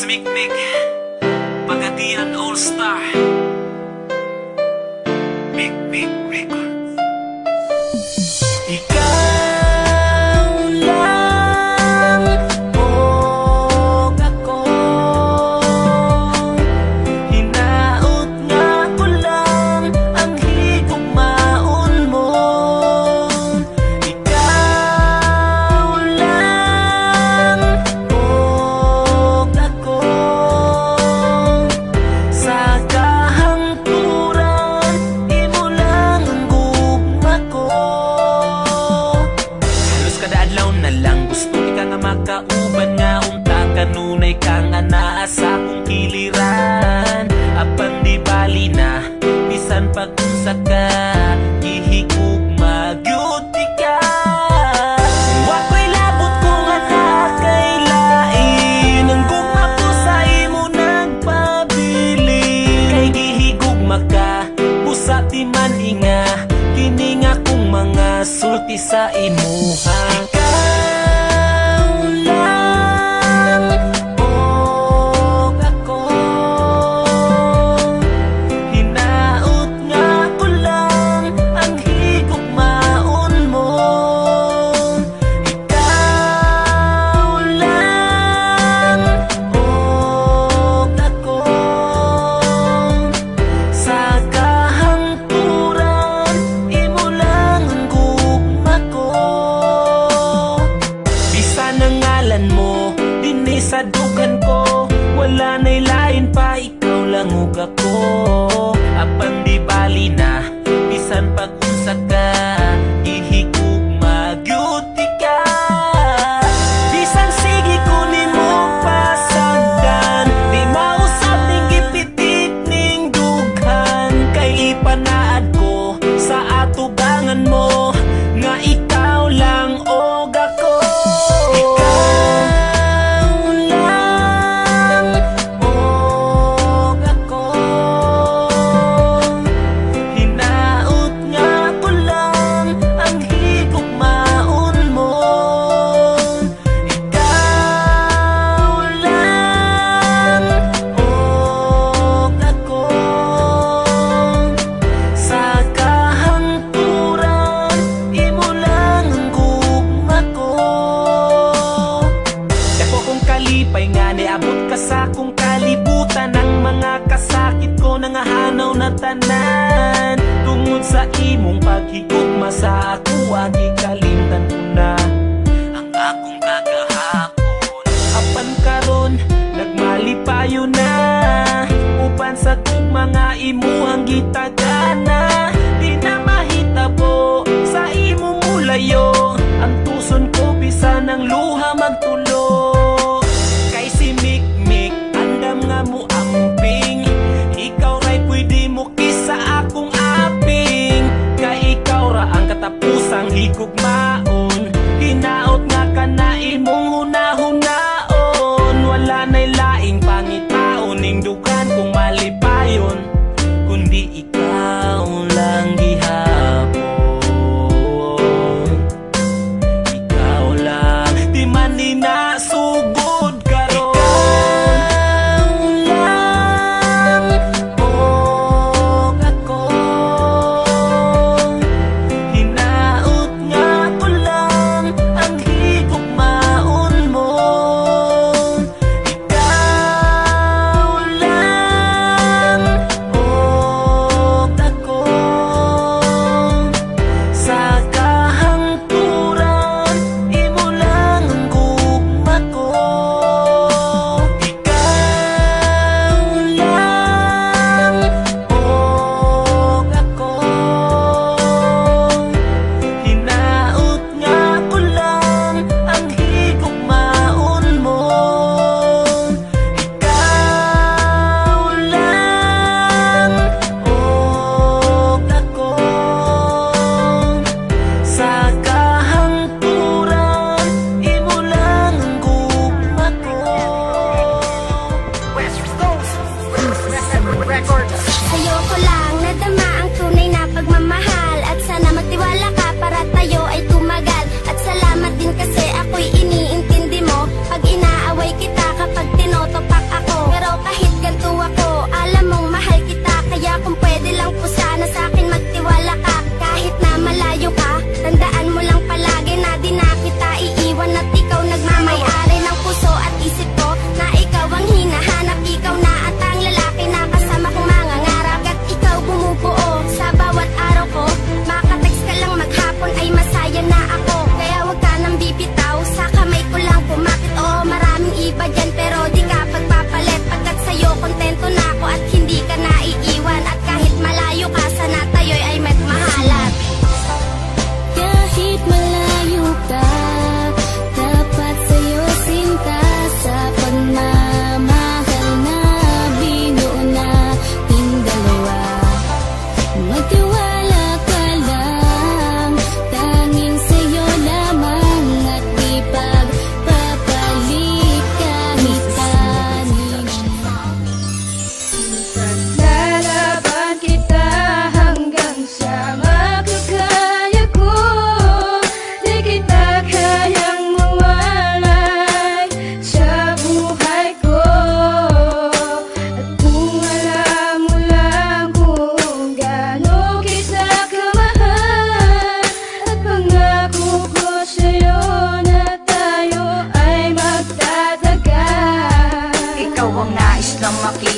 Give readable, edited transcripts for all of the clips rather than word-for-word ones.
Mikmik Pagadian All-Star Mikmik Records. Ikaw lang o ako, hinaot nga ko lang ang higugmaon mo. Ikaw lang o ako, sa kahangturan imo lang ang gugma ko. Halos kada adlaw na lang gusto ka nga makauban nga unta kanunay ka nga naa sa akong kiliran. Apan di bali na bisan pag-unsa ka gihigugma gyud ka. Wako'y labot ko nga nakailain ang gugma ko sa imo nagpabili. Kay gihigugma ka busa di man inga kini nga kong mga sulti sa imuha. Ikaw lang o ako, hinaot nga ko lang ang higugmaon mo. Ikaw lang o ako, sa kahangturan imo lang ang gugma ko. Bisan ang ngalan mo dinhi sa dugan ko, wala na'y lain pa, ikaw lang ug ako. Apan di bali na bisan pag-unsa ka gihigugma gyud ka. Bisan sige ko nimo pasagdan, di mausap ning gipitik ning dughan. Kay ipanaad ko sa atubangan mo nga ikaw lang og ako. Ikaw lang og ako, hinaot nga ko lang ang higugmaon mo. Ikaw lang og ako, sa kahangturan imo lang ang gugma ko. Dako kong kalipay nga niabot ka sa akong kalibutan. Ang mga kasakit ko nangahanaw na tanan tungod sa imong paghigugma sa ako. Gikalimtan ko na ang akong kagahapon. Apan karon nagmalipayo na uban sa gugma nga imuhang gitagana. Di na mahitabo sa imong mulayo ang tuson ko bisan ang luha magtulo. Kay si Mikmik andam nga mo amping, ikaw ra'y pwede mo kisa akong aping. Kay ikaw ra ang katapusang higugmaon, hinaot nga ka na imong hunahunaon. Wala na'y laing pangitaon ning dugan kung malipayon, kundi ikaw lang gihapon. Ikaw lang di man ninasugod karon. Ikaw lang og ako, hinaot nga ko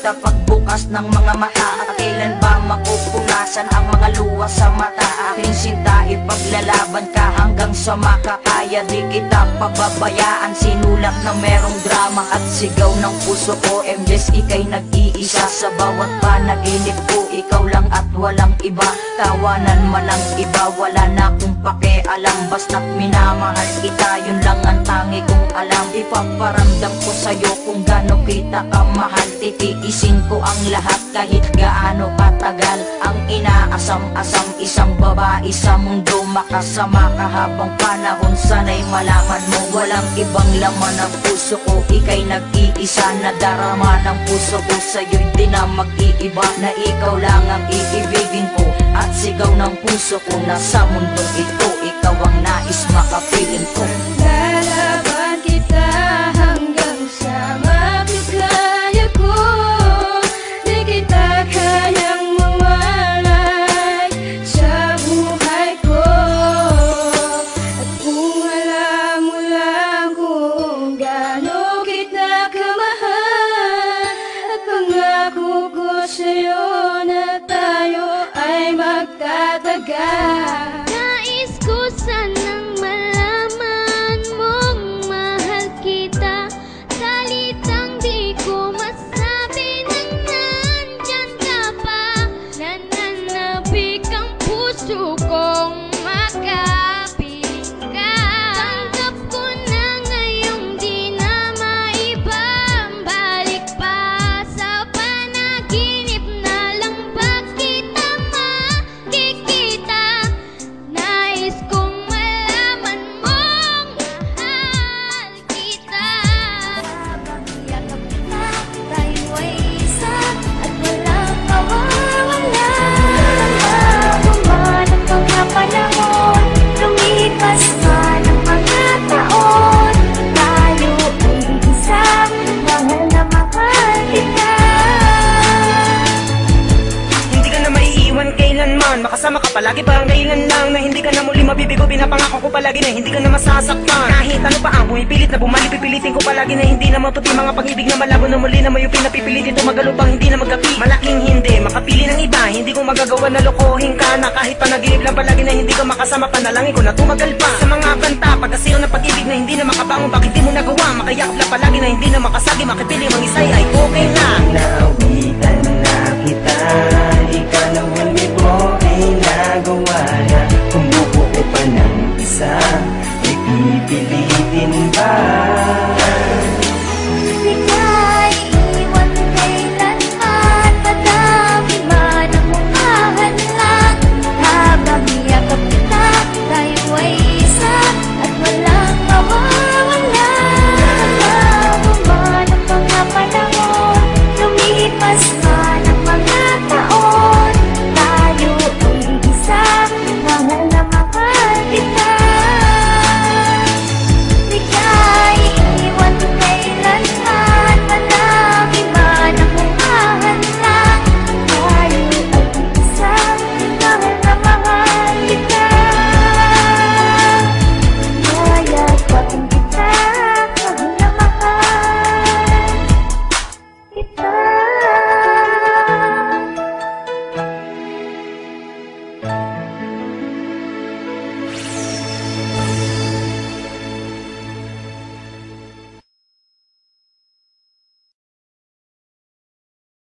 kita pagbukas ng mga mata. At kailan ba mapupunasan ang mga luha sa mata? Aking sinta, ipaglalaban ka hanggang sa makakaya. Di kita pababayaan, sinulat na merong drama at sigaw ng puso ko. MJs, ika'y nag-iisa sa bawat panaginip ko. Ikaw lang at walang iba, tawanan man ang iba. Wala na akong pakialam, basta't minamahal kita. Yun lang ang tangi kong alam. Ipaparamdam ko sa'yo kung gaano kita kamahal. Titiisin ko ang lahat kahit gaano katagal. Ang inaasam-asam, isang babae sa mundo. Makasama ka habang panahon, sana'y malaman mo walang ibang laman ng puso ko. Ika'y nag-iisa na darama ng puso ko. Sa'yo'y di na mag-iiba, na ikaw lang ang iibigin ko. At sigaw ng puso ko na sa mundong ito, ikaw ang nais makapiling ko. Lalaban kita hanggang sa makakaya ko. Di kita kayang mawalay sa buhay ko. At kung alam mo lang kung gaano kita kamahal, at pangako ko sa'yo na tayo ay magtatagal. Nais ko sanang malaman mong mahal kita. Salitang di ko masabi na nandyan ka pa. Nananabik ang puso kong makapiling ka. Tanggap ko na ngayong di na maibabalik pa. Sa panaginip na lang ba kita makikita? Nais kong malaman mong mahal kita. Habang yakap kita, tayo ay isa at walang mawawala. Buman ang mga panahon, lumipas man ang mga taon. Tayo ay isa, mahal na mahal kita. Hindi ka na maiiwan kailanman, makasama ka palagi parang kailan lang. Na hindi ka na muli mabibigo, pinapangako ko palagi na hindi ka na masasaktan. Kahit ano pa ang pumipilit na bumalik, pipilitin ko palagi na hindi na maputi. Mga pag-ibig na malabo na muli na may pinapipilitin tumagalupang hindi na magkapi. Malaking hindi, makapili ng iba, hindi ko magagawa na lokohin ka na. Kahit panaginip lang palagi na hindi ka makasama, panalangin ko na tumagal pa. Sa mga kanta, pagkasiro ng pag-ibig na hindi na makabangon, bakit di mo nagawa? Makayakap lang palagi na hindi na makasagi, makipili mang isay ay okay lang. Naawitan na kita, ikaw na huli mo ay nagawa na. Kung bubuo pa ng isa, ipipilitin ba? Ikaw